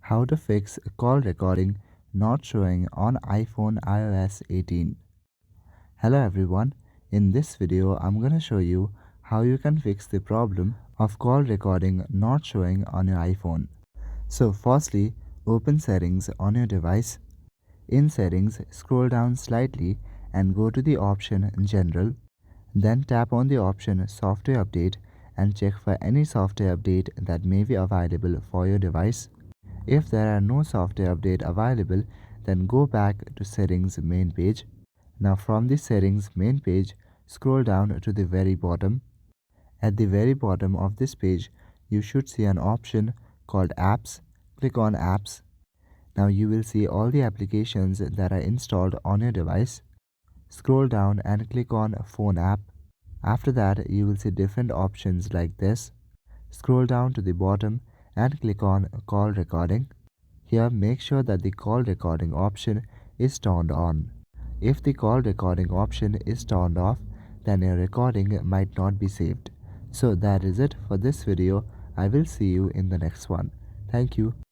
How to fix call recording not showing on iPhone iOs 18. Hello everyone, in this video I'm going to show you how you can fix the problem of call recording not showing on your iPhone. So firstly, open settings on your device. In settings, scroll down slightly and go to the option General. Then tap on the option Software Update and check for any software update that may be available for your device. If there are no software update available, then go back to Settings main page. Now from the Settings main page, scroll down to the very bottom. At the very bottom of this page, you should see an option called Apps. Click on Apps. Now you will see all the applications that are installed on your device. Scroll down and click on Phone app. After that, you will see different options like this. Scroll down to the bottom and click on Call Recording. Here, make sure that the call recording option is turned on. If the call recording option is turned off, then your recording might not be saved. So that is it for this video. I will see you in the next one. Thank you.